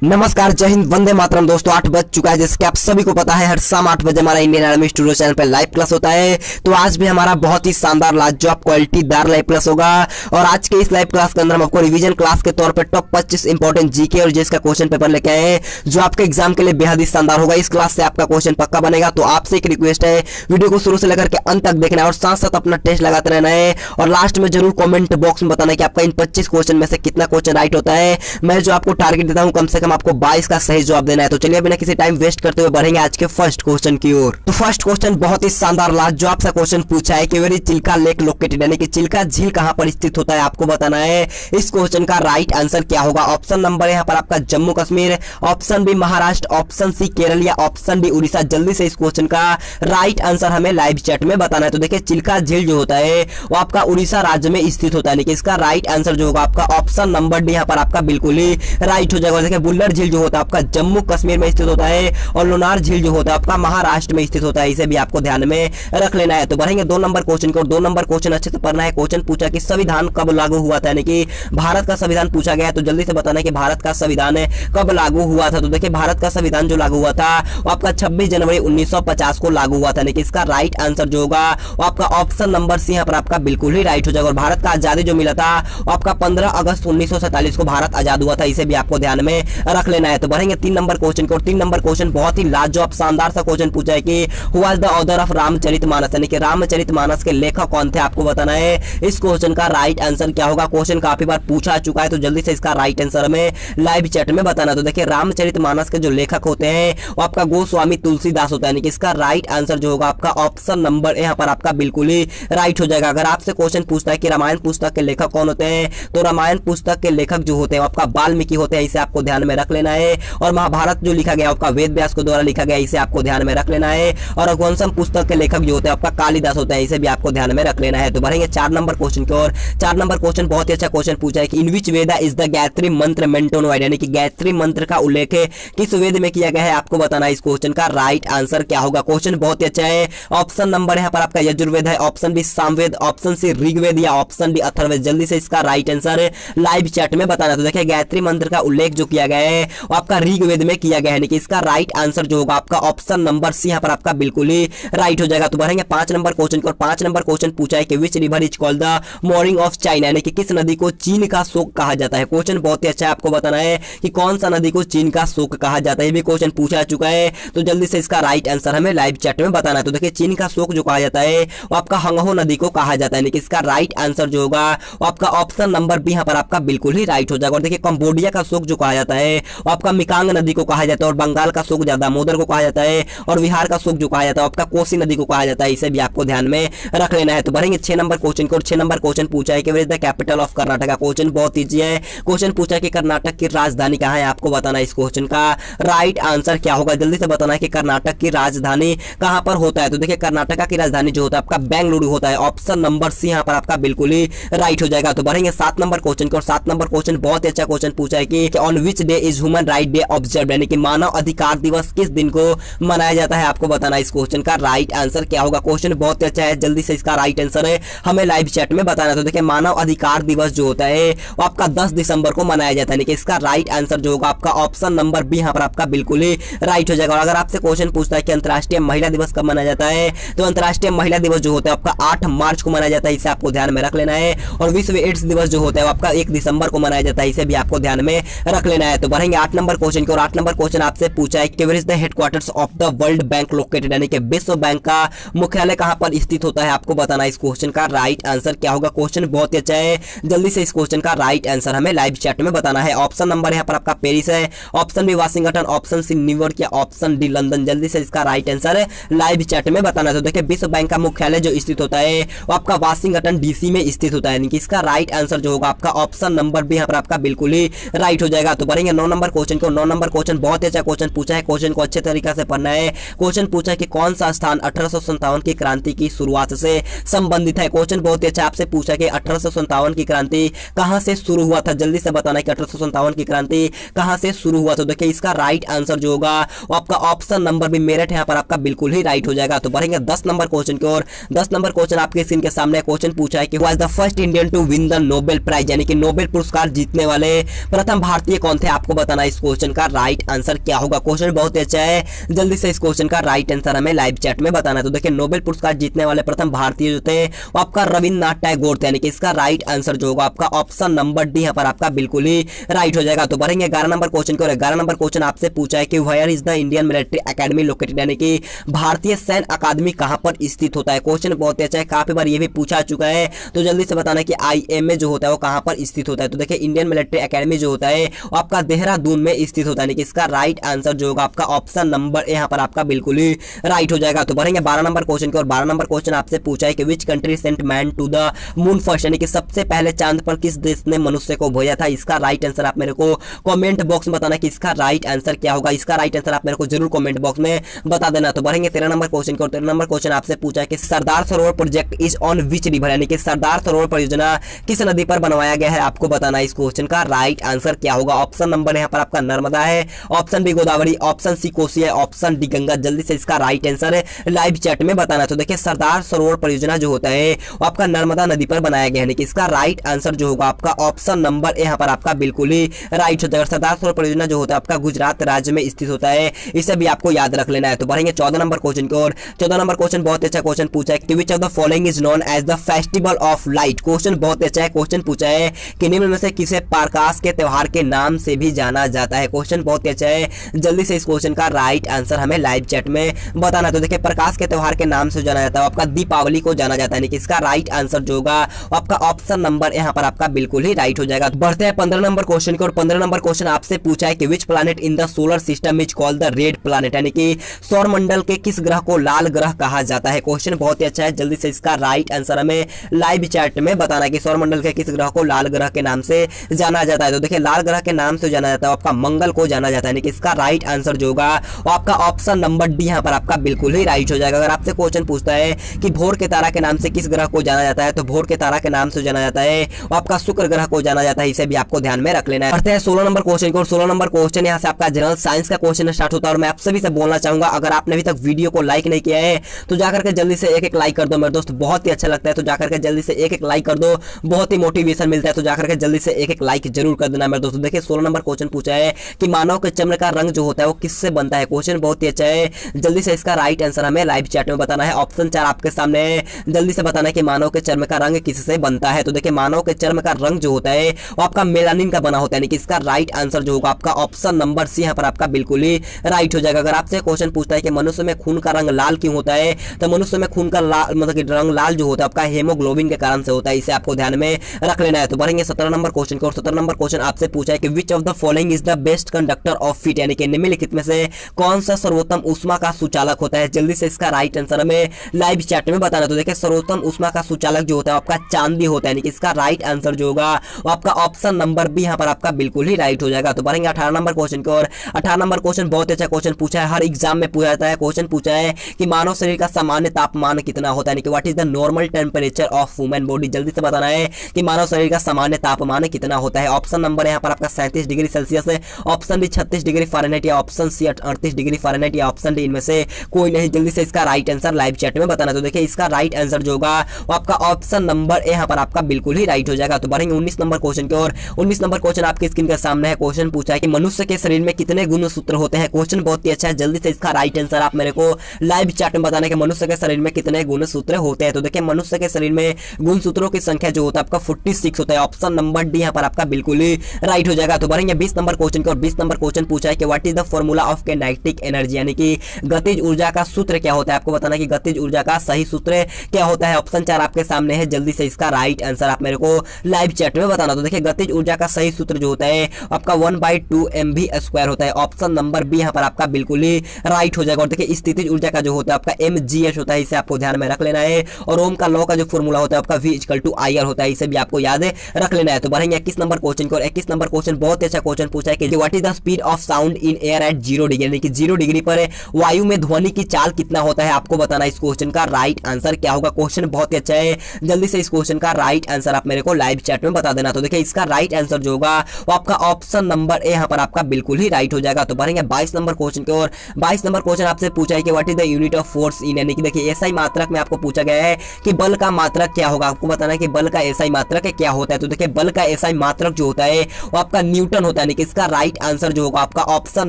नमस्कार, जय हिंद, वंदे मातरम। दोस्तों 8 बज चुका है, जैसे कि आप सभी को पता है हर शाम 8 बजे हमारा इंडियन आर्मी स्टूडियो चैनल पे लाइव क्लास होता है। तो आज भी हमारा बहुत ही शानदार लाजवाब क्वालिटीदार लाइव क्लास होगा। और आज के इस लाइव क्लास के अंदर हम आपको रिवीजन क्लास के तौर पे टॉप 25 इंपॉर्टेंट जीके और जीएस का क्वेश्चन पेपर लेके आए हैं, जो आपके एग्जाम के लिए बेहद ही शानदार होगा। इस क्लास से आपका क्वेश्चन पक्का बनेगा। तो आपसे एक रिक्वेस्ट है, वीडियो को शुरू से लेकर के अंत तक देखना है और साथ साथ अपना टेस्ट लगाते रहना है। और लास्ट में जरूर कॉमेंट बॉक्स में बताना है कि आपका इन 25 क्वेश्चन में से कितना क्वेश्चन राइट होता है। मैं जो आपको टारगेट देता हूं, कम से कम आपको 22 का सही जवाब देना है। तो चलिए बिना किसी टाइम वेस्ट करते हुए बढ़ेंगे आज के फर्स्ट क्वेश्चन की ओर। तो फर्स्ट क्वेश्चन बहुत ही शानदार लाजवाब सा क्वेश्चन पूछा है कि वेरी चिल्का लेक लोकेटेड, यानी कि चिल्का झील कहां पर स्थित होता है, आपको बताना है। इस क्वेश्चन का राइट आंसर क्या होगा? ऑप्शन नंबर है यहाँ पर आपका Jammu Kashmir, option B Maharashtra, option C Kerala या ऑप्शन डी उड़ीसा। जल्दी से इस क्वेश्चन का राइट आंसर हमें लाइव चैट में बताना है। तो देखिए, चिल्का झील जो होता है वो आपका उड़ीसा राज्य में स्थित होता है, यानी कि इसका राइट आंसर जो होगा आपका ऑप्शन नंबर डी यहाँ पर आपका बिल्कुल ही राइट हो जाएगा। देखिए, बुल्लर झील जो होता है आपका जम्मू कश्मीर में स्थित होता है और लोनार झील जो होता है आपका महाराष्ट्र में स्थित होता है। इसे भी आपको ध्यान में रख लेना है। तो बढ़ेंगे 2 नंबर क्वेश्चन को। 2 नंबर क्वेश्चन अच्छे से पढ़ना है। क्वेश्चन पूछा कि संविधान कब लागू हुआ था, यानी कि भारत का संविधान पूछा गया है। तो जल्दी से बताना है कि भारत का संविधान कब लागू हुआ था। तो देखिए, भारत का संविधान जो लागू हुआ था वो आपका 26 जनवरी 1950 को लागू हुआ था, यानी कि इसका राइट आंसर जो होगा वो आपका ऑप्शन नंबर सी यहाँ पर आपका बिल्कुल ही राइट हो जाएगा। और भारत का आजादी जो मिला था वो आपका 15 अगस्त 1947 को भारत आजाद हुआ था। इसे भी आपको ध्यान में रख लेना है। तो बढ़ेंगे 3 नंबर क्वेश्चन को। 3 नंबर क्वेश्चन बहुत ही लाजवाब शानदार सा क्वेश्चन पूछा है कि who was the author of Ramcharitmanas, यानी कि रामचरितमानस के लेखक कौन थे, आपको बताना है। इस क्वेश्चन का राइट आंसर क्या होगा? क्वेश्चन काफी बार पूछा चुका है, तो जल्दी से इसका राइट आंसर हमें लाइव चैट में बताना। तो देखिए, रामचरितमानस के जो लेखक होते हैं वो आपका गोस्वामी तुलसीदास होता है, यानी कि इसका राइट आंसर जो होगा आपका ऑप्शन नंबर यहाँ पर आपका बिल्कुल ही राइट हो जाएगा। अगर आपसे क्वेश्चन पूछता है कि रामायण पुस्तक के लेखक कौन होते हैं, तो रामायण पुस्तक के लेखक जो होते हैं आपका वाल्मीकि होते हैं। इसे आपको ध्यान में रख लेना है। और महाभारत जो लिखा गया आपका वेद व्यास के द्वारा लिखा गया, इसे आपको ध्यान में रख लेना है। और रघुवंशम पुस्तक के लेखक जो होते हैं आपका कालिदास होता है। इसे भी आपको ध्यान में रख लेना है। तो बढ़ेंगे 4 नंबर क्वेश्चन की ओर। 4 नंबर क्वेश्चन बहुत ही अच्छा क्वेश्चन पूछा है कि इन विच वेदा इज द गायत्री मंत्र मेंटोन वाइड, यानी कि गायत्री मंत्र का उल्लेख किस वेद में किया गया है, आपको बताना है। इस क्वेश्चन का राइट आंसर क्या होगा? क्वेश्चन बहुत ही अच्छा है। ऑप्शन नंबर यहाँ पर आपका यजुर्वेद है, option B Samaveda, option C Rigveda या ऑप्शन डी अथर्ववेद। जल्दी से इसका राइट आंसर लाइव चैट में बताना। तो देखिए, गायत्री मंत्र का उल्लेख जो किया गया है वो आपका ऋग्वेद में किया गया है, यानी कि इसका राइट आंसर जो होगा आपका ऑप्शन नंबर सी यहाँ पर आपका बिल्कुल ही राइट हो जाएगा। तो बढ़ेंगे 5 नंबर क्वेश्चन को। 5 नंबर क्वेश्चन पूछा है कि which river is called the mooring of China, यानी कि किस नदी को चीन का शोक कहा जाता है। क्वेश्चन बहुत ही अच्छा है, आपको बताना है कि कौन सा नदी को चीन का शोक कहा जाता है। ये भी क्वेश्चन पूछा चुका है, तो जल्दी से इसका राइट आंसर हमें लाइव चैट में बताना है। तो देखिए, चीन का शोक जो कहा जाता है वो आपका हंगहो नदी को कहा जाता है, यानी कि इसका राइट आंसर जो होगा वो आपका ऑप्शन नंबर बी यहाँ पर आपका बिल्कुल ही राइट हो जाएगा। और देखिए, कंबोडिया का शोक जो कहा जाता है वो आपका मिकांग नदी को कहा जाता है। और बंगाल का शोक दामोदर को कहा जाता है। और बिहार का शोक जो कहा जाता है आपका कोसी नदी को कहा जाता है। इसे भी आपको ध्यान में रख लेना है। तो बढ़ेंगे 6 नंबर क्वेश्चन को। 6 नंबर क्वेश्चन पूछा है कि where is the capital of Karnataka. Question बहुत इजी है। क्वेश्चन पूछा है कि कर्नाटक की राजधानी कहाँ है, आपको बताना है। इस क्वेश्चन का राइट आंसर क्या होगा? जल्दी से बताना है कि कर्नाटक की राजधानी कहां पर होता है। तो देखिए, कर्नाटक की राजधानी जो होता है आपका बेंगलुरु होता है। ऑप्शन नंबर सी यहां पर आपका बिल्कुल ही राइट हो जाएगा। तो बढ़ेंगे 7 नंबर क्वेश्चन को। 7 नंबर क्वेश्चन बहुत ही अच्छा क्वेश्चन पूछा है कि on which day is human right day observe, यानी कि मानव अधिकार दिवस किस दिन को मनाया जाता है, आपको बताना है। इस क्वेश्चन का राइट आंसर क्या होगा? क्वेश्चन बहुत ही अच्छा है, जल्दी से इसका राइट आंसर है हमें लाइव चैट में बताना। तो देखिए, मानव अधिकार दिवस जो होता है वो आपका 10 दिसंबर को मनाया जाता है, यानी कि इसका राइट आंसर जो होगा आपका ऑप्शन नंबर बी यहाँ पर आपका बिल्कुल ही राइट हो जाएगा। और अगर आपसे क्वेश्चन पूछता है कि अंतर्राष्ट्रीय महिला दिवस कब मनाया जाता है, तो अंतर्राष्ट्रीय महिला दिवस जो होता है आपका 8 मार्च को मनाया जाता है। इसे आपको ध्यान में रख लेना है। और विश्व एड्स दिवस जो होता है वो आपका 1 दिसंबर को मनाया जाता है। इसे भी आपको ध्यान में रख लेना है। तो बढ़ेंगे 8 नंबर क्वेश्चन की। और 8 नंबर क्वेश्चन आपसे पूछा है कि where is the headquarters of the World Bank located, यानी कि विश्व बैंक का मुख्यालय कहां पर स्थित होता है, आपको बताना है। इस क्वेश्चन का राइट आंसर क्या होगा? क्वेश्चन बहुत ही अच्छा है, जल्दी से इस क्वेश्चन का राइट आंसर हमें लाइव चैट में बताना है। ऑप्शन नंबर यहाँ पर आपका पेरिस है, option B Washington, option C New York या ऑप्शन डी लंदन। जल्दी से इसका राइट आंसर लाइव चैट में बताना। तो देखिए, विश्व बैंक का मुख्यालय जो स्थित होता है वो आपका वाशिंगटन डीसी में स्थित होता है, यानी कि इसका राइट आंसर जो होगा आपका ऑप्शन नंबर बी यहाँ पर आपका बिल्कुल ही राइट हो जाएगा। तो बढ़ेंगे 9 नंबर क्वेश्चन को। 9 नंबर क्वेश्चन बहुत अच्छा क्वेश्चन पूछा है। क्वेश्चन को अच्छे तरीके से पढ़ना है। क्वेश्चन पूछा है कि कौन सा स्थान 1857 की क्रांति की शुरुआत से संबंधित है। क्वेश्चन बहुत ही अच्छा आपसे पूछा कि 1857 की क्रांति कहां से शुरू हुआ था। जल्दी से बताना है कि 1857 की क्रांति कहां से शुरू हुआ था। देखिए, इसका राइट आंसर जो होगा वो आपका ऑप्शन नंबर बी मेरठ यहाँ पर आपका बिल्कुल ही राइट हो जाएगा। तो बढ़ेंगे 10 नंबर क्वेश्चन की ओर। 10 नंबर क्वेश्चन आपके स्क्रीन के सामने क्वेश्चन पूछा है कि was the first Indian to win the Nobel prize, यानी कि नोबेल पुरस्कार जीतने वाले प्रथम भारतीय कौन थे, आपको आपको बताना है इस क्वेश्चन का राइट आंसर क्या होगा। क्वेश्चन बहुत ही अच्छा है, जल्दी से इस क्वेश्चन का राइट आंसर हमें लाइव चैट में बताना है। तो देखिए नोबेल पुरस्कार जीतने वाले प्रथम भारतीय जो थे वो आपका रविन्द्रनाथ टैगोर थे, यानी कि इसका राइट आंसर जो होगा आपका ऑप्शन नंबर डी यहाँ पर आपका बिल्कुल ही राइट हो जाएगा। तो बढ़ेंगे 11 नंबर क्वेश्चन को। 11 नंबर क्वेश्चन आपसे पूछा है कि where is the Indian Military Academy located, यानी कि भारतीय सैन्य अकादमी कहां पर स्थित होता है। क्वेश्चन बहुत अच्छा है, काफी बार ये भी पूछा चुका है, तो जल्दी से बताना कि आईएमए जो होता है वो कहां पर स्थित होता है। तो देखिए इंडियन मिलिट्री एकेडमी जो होता है वो आपका देहरादून में स्थित होता है, यानी कि इसका राइट आंसर जो होगा आपका ऑप्शन नंबर यहाँ पर आपका बिल्कुल ही राइट हो जाएगा। तो बढ़ेंगे 12 नंबर क्वेश्चन को। और 12 नंबर क्वेश्चन आपसे पूछा है कि which country sent man to the moon first, यानी कि सबसे पहले चांद पर किस देश ने मनुष्य को भेजा था। इसका राइट आंसर आप मेरे को कमेंट बॉक्स में बताना कि इसका राइट आंसर क्या होगा। इसका राइट आंसर आप मेरे को जरूर कमेंट बॉक्स में बता देना। तो बढ़ेंगे 13 नंबर क्वेश्चन को। 13 नंबर क्वेश्चन आपसे पूछा है कि Sardar Sarovar project is on which river, यानी कि सरदार सरोवर परियोजना किस नदी पर बनवाया गया है। आपको बताना है इस क्वेश्चन का राइट आंसर क्या होगा। ऑप्शन नंबर यहाँ पर आपका नर्मदा है, option B Godavari, option C Kosi है, ऑप्शन डी गंगा। जल्दी से इसका राइट आंसर लाइव चैट में बताना। तो देखिए सरदार सरोवर परियोजना जो होता है वो आपका नर्मदा नदी पर बनाया गया है, यानी कि इसका राइट आंसर जो होगा आपका ऑप्शन नंबर यहाँ पर आपका बिल्कुल ही राइट हो जाएगा। सरदार सरोवर परियोजना जो होता है आपका गुजरात राज्य में स्थित होता है, इसे भी आपको याद रख लेना है। तो बढ़ेंगे 14 नंबर क्वेश्चन की ओर। 14 नंबर क्वेश्चन बहुत अच्छा क्वेश्चन पूछा है कि which of the following is known as the festival of light. Question बहुत अच्छा है, क्वेश्चन पूछा है कि निम्न में से किसे प्रकाश के त्यौहार के नाम से भी जाना जाता है। क्वेश्चन बहुत अच्छा है, जल्दी से इस क्वेश्चन का राइट आंसर हमें लाइव चैट में बताना। तो देखिए प्रकाश के त्यौहार के नाम से जाना जाता है आपका दीपावली को जाना जाता है, यानी कि इसका राइट आंसर जो होगा आपका ऑप्शन नंबर यहाँ पर आपका बिल्कुल ही राइट हो जाएगा। बढ़ते हैं 15 नंबर क्वेश्चन की ओर। 15 नंबर क्वेश्चन आपसे पूछा है कि which planet in the solar system is called the red planet, यानी कि सौर मंडल के किस ग्रह को लाल ग्रह कहा जाता है। क्वेश्चन बहुत ही अच्छा है, जल्दी से इसका राइट आंसर हमें लाइव चैट में बताना कि सौर मंडल के किस ग्रह को लाल ग्रह के नाम से जाना जाता है। तो देखिए लाल ग्रह के नाम से जाना जाता है आपका मंगल को जाना जाता है, यानी कि इसका राइट आंसर जो होगा वो आपका ऑप्शन नंबर डी यहाँ पर आपका बिल्कुल ही राइट हो जाएगा। अगर आपसे क्वेश्चन पूछता है कि भोर के तारा के नाम से किस ग्रह को जाना जाता है, तो भोर के तारा के नाम से जाना जाता है वो आपका शुक्र ग्रह को जाना जाता है, इसे भी आपको ध्यान में रख लेना है। बढ़ते हैं 16 नंबर क्वेश्चन को। 16 नंबर क्वेश्चन यहाँ से आपका जनरल साइंस का क्वेश्चन स्टार्ट होता है, और मैं आप सभी से बोलना चाहूंगा अगर आपने अभी तक वीडियो को लाइक नहीं किया है तो जाकर के जल्दी से एक लाइक कर दो मेरे दोस्त, बहुत ही अच्छा लगता है। तो जाकर के जल्दी से एक लाइक कर दो, बहुत ही मोटिवेशन मिलता है। तो जाकर के जल्दी से एक लाइक जरूर कर देना मेरे दोस्तों। देखिए 16 नंबर क्वेश्चन पूछा है कि मानव के चमड़े का रंग जो होता है वो किससे बनता है। क्वेश्चन बहुत ही अच्छा है, जल्दी से इसका राइट आंसर हमें लाइव चैट में बताना है। ऑप्शन 4 आपके सामने है, जल्दी से बताना है कि मानव के चर्म का रंग किससे बनता है। तो देखिए मानव के चर्म का रंग जो होता है वो आपका मेलानिन का बना होता है, यानी कि इसका राइट आंसर जो होगा आपका ऑप्शन नंबर सी यहाँ पर आपका बिल्कुल ही राइट हो जाएगा। अगर आपसे क्वेश्चन पूछता है कि मनुष्य में खून का रंग लाल क्यों होता है, तो मनुष्य में खून का मतलब कि रंग लाल जो होता है आपका हेमोग्लोबिन के कारण से होता है, इसे आपको ध्यान में रख लेना है। तो बढ़ेंगे 17 नंबर क्वेश्चन को। 17 नंबर क्वेश्चन आपसे पूछा है कि which of the following is the best conductor of heat, यानी कि निम्नलिखित में से कौन सा सर्वोत्तम ऊष्मा का सुचालक होता है। जल्दी से इसका राइट आंसर हमें लाइव चैट में बताना। तो देखिए सर्वोत्तम ऊष्मा का सुचालक जो होता है आपका चांदी होता है, यानी कि इसका राइट आंसर जो होगा वो आपका ऑप्शन नंबर बी यहाँ पर आपका बिल्कुल ही राइट हो जाएगा। तो बढ़ेंगे 18 नंबर क्वेश्चन को। और 18 नंबर क्वेश्चन बहुत अच्छा क्वेश्चन पूछा है, हर एग्जाम में पूछा जाता है। क्वेश्चन पूछा है कि मानव शरीर का सामान्य तापमान कितना होता है, यानी कि what is the normal temperature of human body. जल्दी से बताना है कि मानव शरीर का सामान्य तापमान कितना होता है। ऑप्शन नंबर यहाँ पर आपका 37 डिग्री सेल्सियस है, ऑप्शन बी 36 डिग्री फ़ारेनहाइट या ऑप्शन सी 38 डिग्री फ़ारेनहाइट या ऑप्शन डी इनमें से कोई नहीं। जल्दी से इसका राइट आंसर लाइव चैट में बताना। तो देखिए इसका राइट आंसर जो होगा वो आपका ऑप्शन नंबर यहाँ पर आपका बिल्कुल ही राइट हो जाएगा। तो बढ़ेंगे 19 नंबर क्वेश्चन की ओर। 19 नंबर क्वेश्चन आपके स्क्रीन के सामने है। क्वेश्चन पूछा है कि मनुष्य के शरीर में कितने गुणसूत्र होते हैं। क्वेश्चन बहुत ही अच्छा है, जल्दी से इसका राइट आंसर आप मेरे को लाइव चैट में बताना कि मनुष्य के शरीर में कितने गुणसूत्र होते हैं। तो देखिए मनुष्य के शरीर में गुणसूत्रों की संख्या जो होता है आपका 46 होता है, ऑप्शन नंबर डी यहाँ पर आपका बिल्कुल ही राइट हो जाएगा। तो बढ़ेंगे 20 नंबर क्वेश्चन की ओर। 20 नंबर क्वेश्चन पूछा है कि what is the formula of kinetic energy, यानी कि गतिज ऊर्जा का सूत्र क्या होता है। आपको बताना कि गतिज ऊर्जा का सही सूत्र क्या होता है। ऑप्शन 4 आपके सामने है, जल्दी से इसका राइट आंसर आप मेरे को लाइव चैट में बताना। तो देखिए गतिज ऊर्जा का सही सूत्र जो होता है आपका 1/2 mv² होता है, ऑप्शन नंबर बी यहाँ पर आपका बिल्कुल ही राइट हो जाएगा। और देखिए स्थितिज ऊर्जा का जो होता है आपका mgh होता है, इसे आपको ध्यान में रख लेना है। और ओम का लॉ का जो फॉर्मूला होता है आपका v=IR होता है, इसे भी आपको याद रख लेना है। तो बढ़ेंगे 21 नंबर क्वेश्चन को। 21 नंबर क्वेश्चन बहुत अच्छा क्वेश्चन पूछा है कि what is the speed of sound in air at 0 degree, यानी कि 0 डिग्री पर वायु में ध्वनि की चाल कितना होता है। आपको बताना इस क्वेश्चन का राइट आंसर क्या होगा। क्वेश्चन बहुत ही अच्छा है, जल्दी से इस क्वेश्चन का राइट आंसर आप मेरे को लाइव चैट में बता देना। तो देखिए इसका राइट आंसर जो होगा वो आपका ऑप्शन नंबर ए यहाँ पर आपका बिल्कुल ही राइट हो जाएगा। तो बढ़ेंगे 22 नंबर क्वेश्चन की ओर। 22 नंबर क्वेश्चन आपसे पूछा है कि what is the unit of force in, यानी कि देखिए एसआई मात्रक में आपको पूछा गया है कि बल का मात्रक क्या होगा। आपको बताना है कि बल का एसआई मात्रक क्या होता है। तो देखिए बल का एसआई मात्रक जो होता है वो आपका न्यूटन होता है। होता है, यानी कि इसका राइट आंसर जो होगा आपका ऑप्शन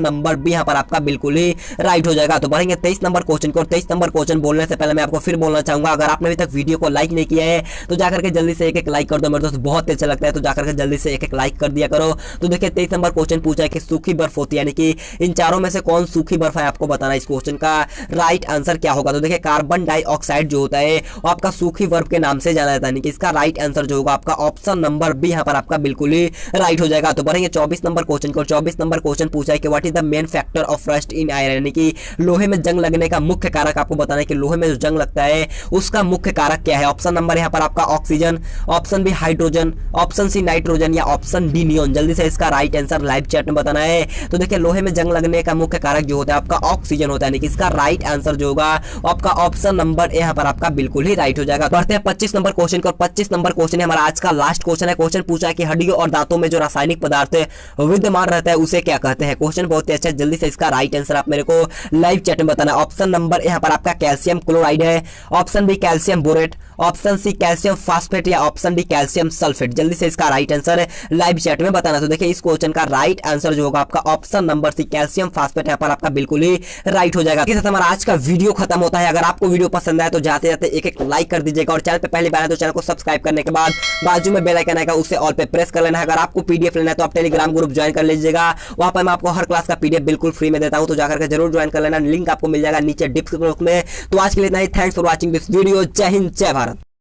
नंबर बी यहाँ पर आपका बिल्कुल ही राइट हो जाएगा। तो बढ़ेंगे 23 नंबर क्वेश्चन को। 23 नंबर क्वेश्चन बोलने से पहले मैं आपको फिर बोलना चाहूंगा, अगर आपने अभी तक वीडियो को लाइक नहीं किया है तो जाकर के जल्दी से एक लाइक कर दो मेरे दोस्त, बहुत अच्छा लगता है। तो जाकर के जल्दी से एक लाइक कर दिया करो। तो देखिए 23 नंबर क्वेश्चन पूछा है कि सूखी बर्फ होती है, यानी कि इन चारों में से कौन सूखी बर्फ है, आपको बताना है। इस क्वेश्चन का राइट आंसर क्या होगा? तो देखिए कार्बन डाइऑक्साइड जो होता है वो आपका सूखी बर्फ के नाम से जाना जाता है, यानी कि इसका राइट आंसर जो होगा आपका ऑप्शन नंबर बी यहाँ पर आपका बिल्कुल ही राइट हो जाएगा। तो बढ़ेंगे 24 नंबर क्वेश्चन को। 24 नंबर क्वेश्चन पूछा है कि what is the main factor of rust in iron, यानी कि लोहे में जंग लगने का मुख्य कारक आपको बताना है कि लोहे में जो जंग लगता है उसका मुख्य कारक क्या है। ऑप्शन नंबर यहाँ पर आपका oxygen, option B hydrogen, option C nitrogen या ऑप्शन डी नियोन। जल्दी से इसका राइट आंसर लाइव चैट में बताना है। तो देखिए लोहे में जंग लगने का मुख्य कारक जो होता है आपका ऑक्सीजन होता है, यानी कि इसका राइट आंसर जो होगा आपका ऑप्शन नंबर यहाँ पर आपका बिल्कुल ही राइट हो जाएगा। बढ़ते हैं 25 नंबर क्वेश्चन को। 25 नंबर क्वेश्चन है हमारा आज का लास्ट क्वेश्चन है। क्वेश्चन पूछा है कि हड्डियों और दांतों में जो रासायनिक पदार्थ विद्यमान रहता है उसे क्या कहते हैं। क्वेश्चन बहुत ही अच्छा है, जल्दी से इसका राइट आंसर आप मेरे को लाइव चैट में बताना। ऑप्शन नंबर यहाँ पर आपका कैल्शियम क्लोराइड है, option B calcium borate, option C calcium phosphate या ऑप्शन डी कैल्शियम सल्फेट। जल्दी से इसका राइट आंसर लाइव चैट में बताना। तो देखिए इस क्वेश्चन का राइट आंसर जो होगा आपका option number C calcium phosphate यहाँ पर आपका बिल्कुल ही राइट हो जाएगा। इसी तरह हमारा आज का वीडियो खत्म होता है। अगर आपको वीडियो पसंद आए तो जाते जाते एक लाइक कर दीजिएगा और चैनल पे पहली बार है तो चैनल को सब्सक्राइब करने के बाद बाजू में बेल आइकन आएगा उसे ऑल पे प्रेस कर लेना है। अगर आपको पीडीएफ लेना है तो आप टेलीग्राम ग्रुप ज्वाइन कर लीजिएगा, वहां पर मैं आपको हर क्लास का पीडीएफ बिल्कुल फ्री में देता हूं, तो जाकर के जरूर ज्वाइन कर लेना। लिंक आपको मिल जाएगा नीचे डिस्क्रिप्शन में। तो आज के लिए इतना ही। Thanks for watching this video. जय हिंद, जय भारत।